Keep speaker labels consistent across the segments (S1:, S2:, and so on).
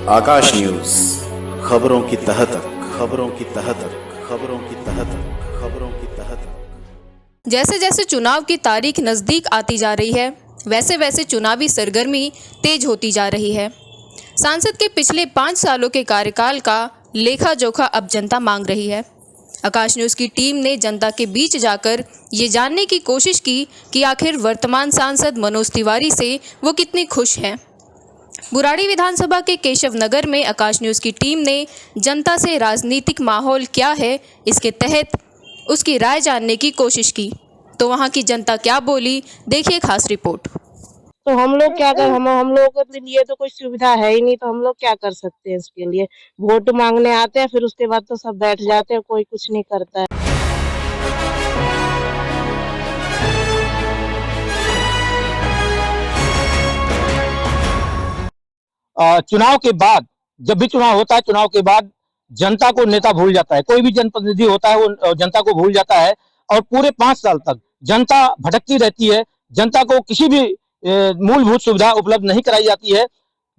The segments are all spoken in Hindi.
S1: आकाश न्यूज, खबरों की तह तक, खबरों की तह तक, खबरों की तह तक, खबरों की तह तक।
S2: जैसे जैसे चुनाव की तारीख नज़दीक आती जा रही है, वैसे वैसे चुनावी सरगर्मी तेज होती जा रही है। सांसद के पिछले 5 सालों के कार्यकाल का लेखा जोखा अब जनता मांग रही है। आकाश न्यूज़ की टीम ने जनता के बीच जाकर ये जानने की कोशिश की कि आखिर वर्तमान सांसद मनोज तिवारी से वो कितनी खुश हैं। बुराड़ी विधानसभा के केशव नगर में आकाश न्यूज़ की टीम ने जनता से राजनीतिक माहौल क्या है, इसके तहत उसकी राय जानने की कोशिश की। तो वहां की जनता क्या बोली, देखिए खास रिपोर्ट।
S3: तो हम लोग क्या कर हम लोगों के लिए तो कोई सुविधा है ही नहीं, तो हम लोग क्या कर सकते हैं इसके लिए। वोट मांगने आते हैं, फिर उसके बाद तो सब बैठ जाते हैं, कोई कुछ नहीं करता है।
S4: चुनाव के बाद, जब भी चुनाव होता है, चुनाव के बाद जनता को नेता भूल जाता है। कोई भी जनप्रतिनिधि होता है वो जनता को भूल जाता है और पूरे 5 साल तक जनता भटकती रहती है। जनता को किसी भी मूलभूत सुविधा उपलब्ध नहीं कराई जाती है।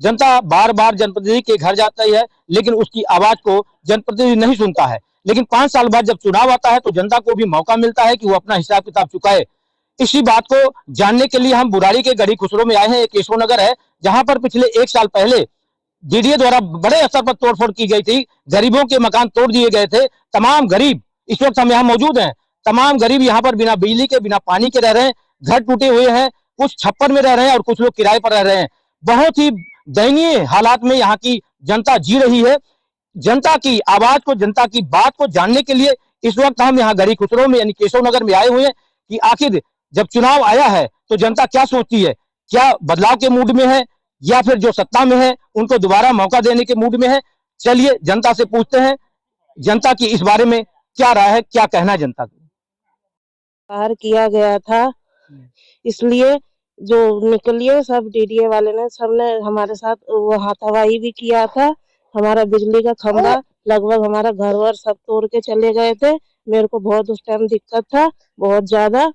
S4: जनता बार बार जनप्रतिनिधि के घर जाती है, लेकिन उसकी आवाज को जनप्रतिनिधि नहीं सुनता है। लेकिन 5 साल बाद जब चुनाव आता है तो जनता को भी मौका मिलता है कि वो अपना हिसाब किताब चुकाए। इसी बात को जानने के लिए हम बुराड़ी के गढ़ी खुसरो में आए हैं। एक केशव नगर है जहां पर पिछले 1 साल पहले डीडीए द्वारा बड़े स्तर पर तोड़फोड़ की गई थी। गरीबों के मकान तोड़ दिए गए थे। तमाम गरीब, इस वक्त हम यहाँ मौजूद हैं, तमाम गरीब यहाँ पर बिना बिजली के, बिना पानी के रह रहे हैं। घर टूटे हुए हैं, कुछ छप्पर में रह रहे हैं और कुछ लोग किराए पर रह रहे हैं। बहुत ही दयनीय हालात में यहाँ की जनता जी रही है। जनता की आवाज को, जनता की बात को जानने के लिए इस वक्त हम यहाँ गढ़ी खुसरो में यानी केशव नगर में आए हुए हैं कि आखिर जब चुनाव आया है तो जनता क्या सोचती है। क्या बदलाव के मूड में है या फिर जो सत्ता में है उनको दोबारा मौका देने के मूड में है। चलिए जनता से पूछते हैं जनता की इस बारे में क्या राय है, क्या कहना है जनता का।
S3: बाहर किया गया था, इसलिए जो निकलिए सब डीडीए वाले ने, सबने हमारे साथ वो हाथापाई भी किया था। हमारा बिजली का खंभा लगभग हमारा घर वर सब तोड़ के चले गए थे। मेरे को बहुत उस टाइम दिक्कत था, बहुत ज्यादा,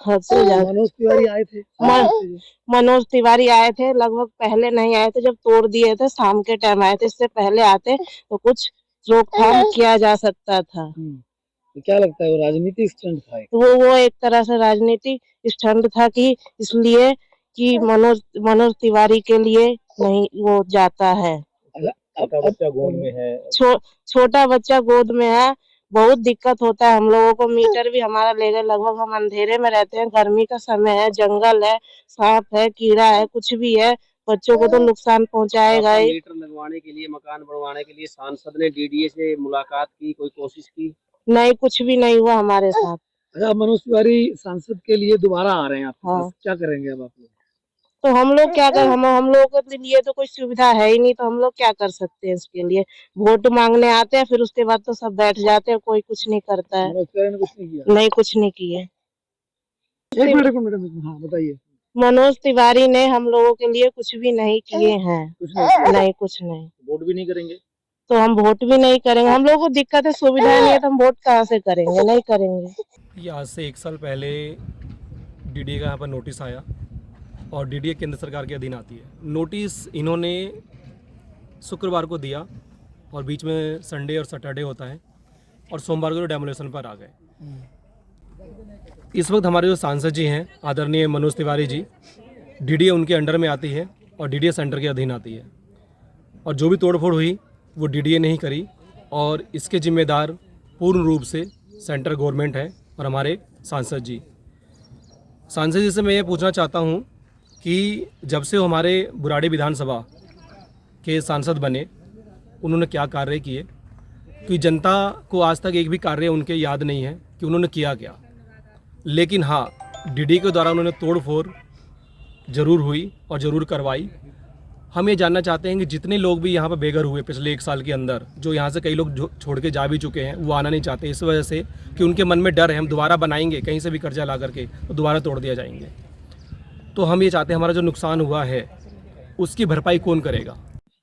S3: हद से ज्यादा।
S5: मनोज तिवारी आए थे?
S3: मनोज तिवारी आए थे, लगभग पहले नहीं आए थे, जब तोड़ दिए थे शाम के टाइम आए थे। इससे पहले आते तो कुछ रोकथाम किया जा सकता था।
S5: तो क्या लगता है वो राजनीति स्टंट था?
S3: वो एक तरह से राजनीति स्टंट था कि इसलिए कि मनोज तिवारी के लिए नहीं वो जाता है।
S5: छोटा बच्चा गोद में है।
S3: छोटा बच्चा गोद में है, बहुत दिक्कत होता है हम लोगों को। मीटर भी हमारा ले गए, लगभग हम अंधेरे में रहते हैं। गर्मी का समय है, जंगल है, सांप है, कीड़ा है, कुछ भी है, बच्चों को तो नुकसान पहुंचाएगा ही।
S6: मीटर लगवाने के लिए, मकान बनवाने के लिए सांसद ने डीडीए से मुलाकात की, कोई कोशिश की?
S3: नहीं, कुछ भी नहीं हुआ हमारे साथ।
S5: अच्छा, मनोज तिवारी सांसद के लिए दोबारा आ रहे हैं आप?
S3: हाँ।
S5: क्या करेंगे अब आप लोग?
S3: तो हम लोग क्या कर हम लोगों के लिए तो कोई सुविधा है ही नहीं, तो हम लोग क्या कर सकते हैं इसके लिए। वोट मांगने आते हैं, फिर उसके बाद तो सब बैठ जाते हैं, कोई कुछ नहीं करता है।
S5: मनोज तिवारी ने कुछ नहीं किया?
S3: नहीं, कुछ नहीं किए।
S5: एक मिनट, हाँ बताइए।
S3: मनोज तिवारी ने हम लोगों के लिए कुछ भी नहीं किए हैं।
S5: कुछ नहीं?
S3: नहीं, कुछ नहीं।
S6: वोट भी नहीं करेंगे?
S3: तो हम वोट भी नहीं करेंगे। हम लोगों को दिक्कत है, सुविधा नहीं है, तो हम वोट कहाँ से करेंगे? नहीं करेंगे।
S7: ये आज से 1 साल पहले डीडीए का यहाँ पर नोटिस आया और डीडीए केंद्र सरकार के अधीन आती है। नोटिस इन्होंने शुक्रवार को दिया और बीच में संडे और सैटरडे होता है और सोमवार को डेमोलेशन पर आ गए। इस वक्त हमारे जो सांसद जी हैं आदरणीय मनोज तिवारी जी, डीडीए उनके अंडर में आती है और डीडीए सेंटर के अधीन आती है और जो भी तोड़फोड़ हुई वो डीडीए नहीं करी और इसके जिम्मेदार पूर्ण रूप से सेंट्रल गवर्नमेंट है और हमारे सांसद जी। सांसद जी से मैं ये पूछना चाहता हूँ कि जब से वो हमारे बुराड़ी विधानसभा के सांसद बने उन्होंने क्या कार्य किए, क्योंकि जनता को आज तक एक भी कार्य उनके याद नहीं है कि उन्होंने किया क्या। लेकिन हाँ, डीडीए के द्वारा उन्होंने तोड़फोड़ ज़रूर हुई और ज़रूर करवाई। हम ये जानना चाहते हैं कि जितने लोग भी यहाँ पर बेघर हुए पिछले 1 साल के अंदर, जो यहाँ से कई लोग छोड़ के जा भी चुके हैं, वो आना नहीं चाहते इस वजह से कि उनके मन में डर है हम दोबारा बनाएंगे, कहीं से भी कर्जा ला करके तो दोबारा तोड़ दिया जाएंगे। तो हम ये चाहते हैं हमारा जो नुकसान हुआ है उसकी भरपाई कौन करेगा।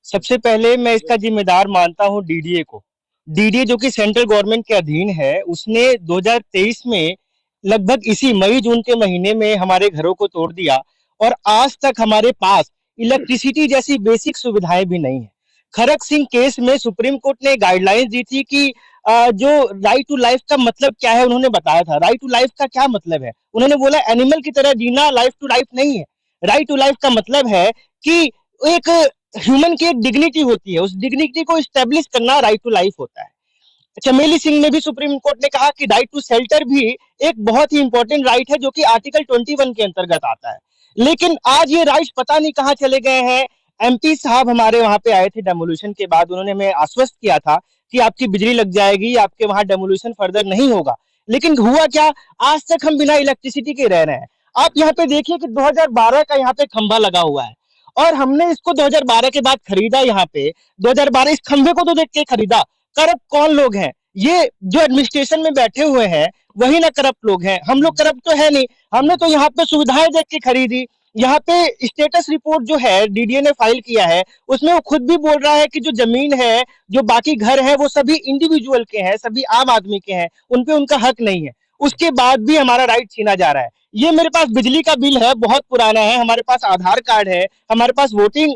S4: सबसे पहले मैं इसका जिम्मेदार मानता हूँ डीडीए को। डीडीए जो कि सेंट्रल गवर्नमेंट के अधीन है, उसने 2023 में लगभग इसी मई जून के महीने में हमारे घरों को तोड़ दिया और आज तक हमारे पास इलेक्ट्रिसिटी जैसी बेसिक सुविधाएं भी नहीं है। खरक सिंह केस में सुप्रीम कोर्ट ने गाइडलाइंस दी थी कि जो राइट टू लाइफ का मतलब क्या है उन्होंने बताया था। राइट टू लाइफ का क्या मतलब है? उन्होंने बोला एनिमल की तरह जीना लाइफ टू लाइफ नहीं है। राइट टू लाइफ का मतलब है कि एक ह्यूमन की एक डिग्निटी होती है, उस डिग्निटी को स्टैब्लिश करना राइट टू लाइफ होता है। चमेली सिंह में भी सुप्रीम कोर्ट ने कहा कि राइट टू शेल्टर भी एक बहुत ही इंपॉर्टेंट राइट है जो कि आर्टिकल 21 के अंतर्गत आता है। लेकिन आज ये राइट्स पता नहीं कहाँ चले गए हैं। एमपी साहब हमारे वहां पे आए थे डेमोल्यूशन के बाद, उन्होंने हमें आश्वस्त किया था कि आपकी बिजली लग जाएगी, आपके वहां डेमोल्यूशन फर्दर नहीं होगा। लेकिन हुआ क्या? आज तक हम बिना इलेक्ट्रिसिटी के रह रहे हैं। आप यहाँ पे देखिए कि 2012 का यहाँ पे खंभा लगा हुआ है और हमने इसको 2012 के बाद खरीदा। यहाँ पे 2012 इस खंभे को तो देख के खरीदा। करप्ट कौन लोग हैं? ये जो एडमिनिस्ट्रेशन में बैठे हुए हैं वही ना करप्ट लोग हैं। हम लोग करप्ट तो है नहीं। हमने तो यहाँ पे सुविधाएं देख के खरीदी। यहाँ पे स्टेटस रिपोर्ट जो है डीडीए ने फाइल किया है उसमें वो खुद भी बोल रहा है कि जो जमीन है, जो बाकी घर है, वो सभी इंडिविजुअल के हैं, सभी आम आदमी के हैं, उनपे उनका हक नहीं है। उसके बाद भी हमारा राइट छीना जा रहा है। ये मेरे पास बिजली का बिल है, बहुत पुराना है, हमारे पास आधार कार्ड है, हमारे पास वोटिंग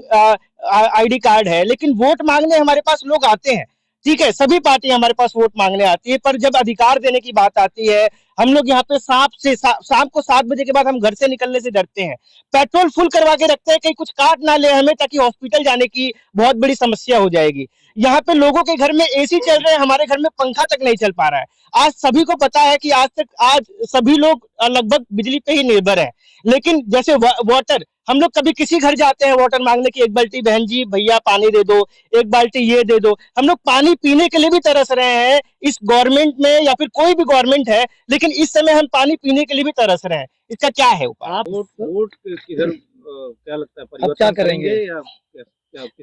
S4: आईडी कार्ड है, लेकिन वोट मांगने हमारे पास लोग आते हैं। ठीक है, सभी पार्टी हमारे पास वोट मांगने आती है, पर जब अधिकार देने की बात आती है, हम लोग यहाँ पे शाम को 7 बजे के बाद हम घर से निकलने से डरते हैं। पेट्रोल फुल करवा के रखते हैं, कहीं कुछ काट ना ले हमें, ताकि हॉस्पिटल जाने की बहुत बड़ी समस्या हो जाएगी। यहाँ पे लोगों के घर में एसी चल रहे हैं, हमारे घर में पंखा तक नहीं चल पा रहा है। आज सभी को पता है कि आज सभी लोग लगभग बिजली पे ही निर्भर है। लेकिन जैसे वाटर, हम लोग कभी किसी घर जाते हैं वाटर मांगने की, एक बाल्टी बहन जी भैया पानी दे दो, एक बाल्टी ये दे दो। हम लोग पानी पीने के लिए भी तरस रहे हैं इस गवर्नमेंट में, या फिर कोई भी गवर्नमेंट है, लेकिन इस समय हम पानी पीने के लिए भी तरस रहे हैं। इसका क्या है उपाय?
S5: आप
S6: वोट किधर क्या लगता है,
S5: अब क्या करेंगे?
S6: या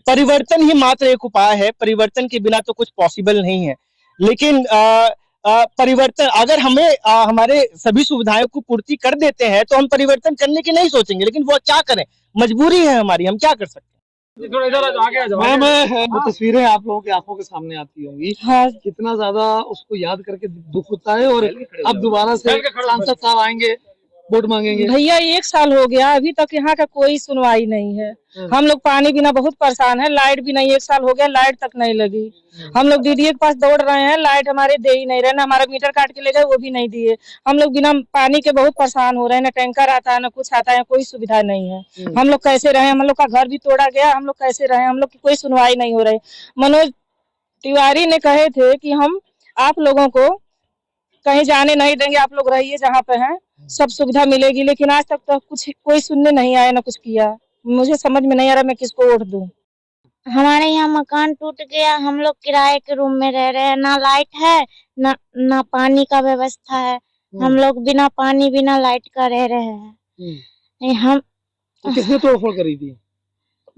S4: परिवर्तन ही मात्र एक उपाय है। परिवर्तन के बिना तो कुछ पॉसिबल नहीं है। लेकिन परिवर्तन अगर हमें हमारे सभी सुविधाओं को पूर्ति कर देते हैं तो हम परिवर्तन करने की नहीं सोचेंगे, लेकिन वो क्या करें, मजबूरी है हमारी, हम क्या कर सकते हैं।
S5: वो तस्वीरें आप लोगों की आंखों के सामने आती होंगी।
S3: हाँ,
S5: कितना ज्यादा उसको याद करके दुख होता है। और अब दोबारा से सांसद साहब आएंगे, वोट मांगेंगे।
S3: भैया 1 साल हो गया, अभी तक यहाँ का कोई सुनवाई नहीं है। हम लोग पानी बिना बहुत परेशान है, लाइट भी नहीं, 1 साल हो गया लाइट तक नहीं लगी। हम लोग डीडीए के पास दौड़ रहे हैं, लाइट हमारे दे ही नहीं रहे, ना हमारा मीटर काट के ले गए वो भी नहीं दिए। हम लोग बिना पानी के बहुत परेशान हो रहे हैं, ना टैंकर आता है, ना कुछ आता है, कोई सुविधा नहीं है। हम लोग कैसे रहे? हम लोग का घर भी तोड़ा गया, हम लोग कैसे रहे? हम लोग की कोई सुनवाई नहीं हो रही। मनोज तिवारी ने कहे थे कि हम आप लोगों को कहीं जाने नहीं देंगे, आप लोग रहिए जहाँ पे हैं, सब सुविधा मिलेगी। लेकिन आज तक तो कुछ कोई सुनने नहीं आया, ना कुछ किया। मुझे समझ में नहीं आ रहा मैं किसको वोट दूं।
S8: हमारे यहाँ मकान टूट गया, हम लोग किराए के रूम में रह रहे हैं, ना लाइट है ना पानी का व्यवस्था है। हम लोग बिना पानी बिना लाइट का रह रहे हैं। हम
S5: तो किसने तोड़फोड़ करी थी?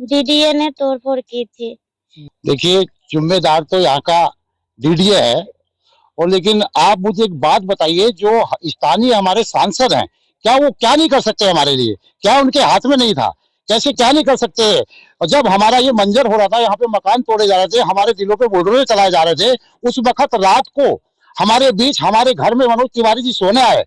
S8: डीडीए ने तोड़फोड़ की थी।
S9: देखिए, जिम्मेदार तो यहाँ का डीडीए है। और लेकिन आप मुझे एक बात बताइए, जो स्थानीय हमारे सांसद हैं, क्या वो क्या नहीं कर सकते हमारे लिए? क्या उनके हाथ में नहीं था? कैसे क्या नहीं कर सकते? और जब हमारा ये मंजर हो रहा था, यहाँ पे मकान तोड़े जा रहे थे, हमारे दिलों पे बुलडोजर चलाए जा रहे थे, उस वक्त रात को हमारे बीच हमारे घर में मनोज तिवारी जी सोने आए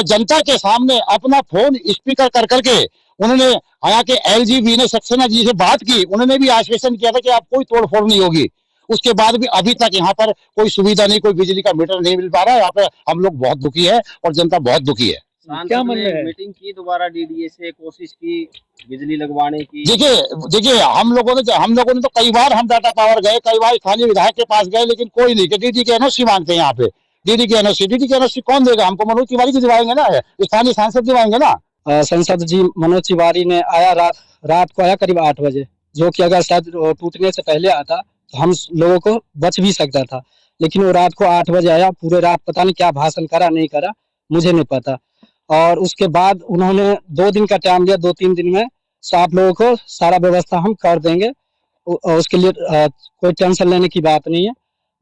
S9: जनता के सामने अपना फोन स्पीकर कर करके उन्होंने यहाँ के एलजीबी ने सक्सेना जी से बात की। उन्होंने भी आश्वासन किया था कि आप कोई तोड़फोड़ नहीं होगी। उसके बाद भी अभी तक यहाँ पर कोई सुविधा नहीं, कोई बिजली का मीटर नहीं मिल पा रहा है। यहाँ पे हम लोग बहुत दुखी है और जनता बहुत दुखी है।
S5: क्या मन में है?
S6: मीटिंग की दोबारा डीडीए से, कोशिश की बिजली लगवाने की।
S9: देखिए हम लोगों ने तो कई बार हम डाटा पावर गए, कई बार स्थानीय विधायक के पास गए, लेकिन कोई नहीं। डीडी के एनओसी मांगते हैं यहाँ पे। डीडी के एनओसी कौन देगा हमको? मनोज तिवारी जी दिवाएंगे ना, स्थानीय सांसद दिवाएंगे ना।
S10: संसद जी मनोज तिवारी ने आया, रात को आया करीब 8 बजे, जो कि अगर शायद टूटने से पहले आता तो हम लोगों को बच भी सकता था। लेकिन वो रात को 8 बजे आया, पूरे रात पता नहीं क्या भाषण करा नहीं करा, मुझे नहीं पता। और उसके बाद उन्होंने 2 दिन का टाइम लिया, 2-3 दिन में आप लोगों को सारा व्यवस्था हम कर देंगे। उसके लिए कोई टेंशन लेने की बात नहीं है।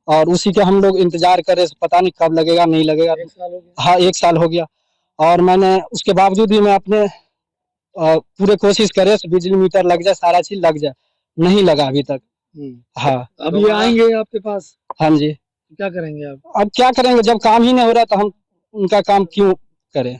S10: और उसी के हम लोग इंतजार कर रहे, पता नहीं कब लगेगा नहीं लगेगा।
S5: 1 साल हो गया।
S10: हाँ, 1 साल हो गया। और मैंने उसके बावजूद भी मैं अपने पूरे कोशिश करे बिजली मीटर लग जाए, सारा चीज लग जाए, नहीं लगा अभी तक। हाँ,
S5: अब ये आएंगे आपके पास?
S10: हाँ जी।
S5: क्या करेंगे आप?
S10: अब क्या करेंगे, जब काम ही नहीं हो रहा तो हम उनका काम क्यों करें?